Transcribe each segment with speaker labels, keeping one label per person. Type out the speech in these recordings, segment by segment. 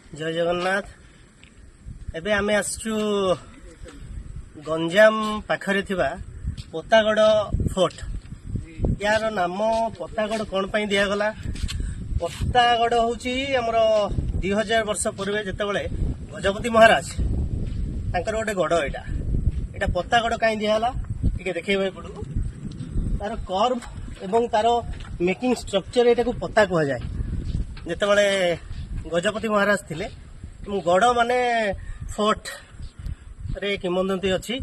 Speaker 1: जय जगन्नाथ। एबे आमे आसचु गंजाम पाखरे थिबा पोतागढ़ फोर्ट। यार नाम पोतागढ़ कौन पाई दिया गला? पोतागढ़ होची हमरो 2000 वर्ष पूर्वे जेतेबेले गजपति महाराज तांकर गोटे गढ़ एटा पोतागढ़ कहीं दिया टिके देखैबे पड़ू। तार कर्व एवं तार मेकिंग स्ट्रक्चर एटा को पता कह जाए। जेतेबेले गजपति महाराज थिले गढ़ माने फोर्ट रे किंवदंती अच्छी।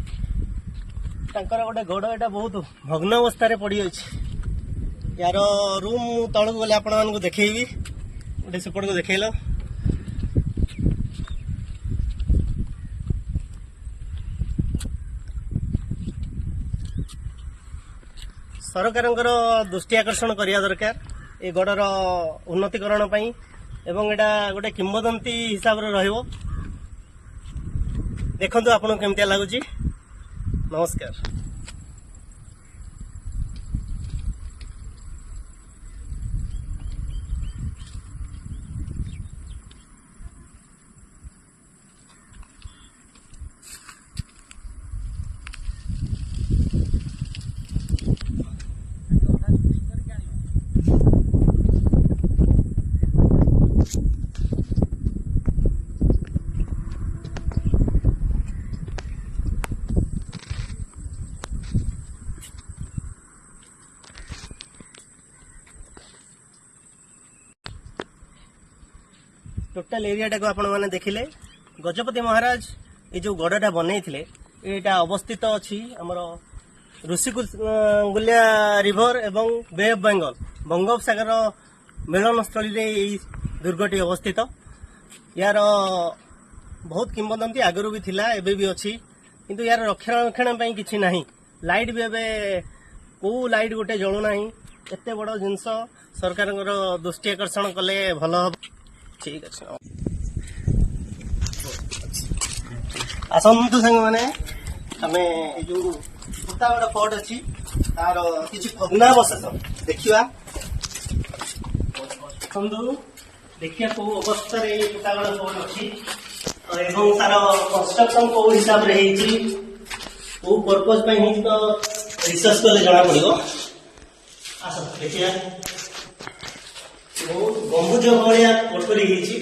Speaker 1: तांकर गोटे गढ़ एटा बहुत भग्न अवस्था रे पड़ी अछि। यार रूम तळु गले आपण मानकु देखैबी। गोटे सेपट को देखैलो। सरकारंकर दृष्टि आकर्षण करिया दरकार ए गढ़र उन्नतिकरण पई एवं एटा गोटे किंवदंती हिसाब रे रहिबो। देखंतु आपन केमतिया लागुची। नमस्कार। टोटाल एरिया को आपण माने देखिले। गजपति महाराज ये जो गढ़टा बनै थिले एटा अवस्थित अछि हमर ऋषिकुल्या रिवर एवं बे ऑफ बेंगल बंगोपसागर मिलन स्थली रे ई दुर्गटी अवस्थित। यार बहुत किंवदंती आगरू भी थिला एबे भी अछि किंतु यार रक्षणाबेक्षण पई किछि नाही। लाइट भी एबे को लाइट गोटे जळु नाही। एते बड़ जिंस सरकारंकर दृष्टि आकर्षण कले भलो हो। ठीक अच्छे आसतु सांग मैंने आम जो पोतागढ़ फोर्ट अच्छी तार किसी भग्नावशेष देखा। देखिए कौ अवस्था पोतागढ़ फोर्ट अच्छी एवं तार कंस्ट्रक्शन कौ हिसाब रे कौ पर्पज तो रिसर्च कले जना पड़ो। आस देखिए बहुत गंभुज भाया कोठरी होती।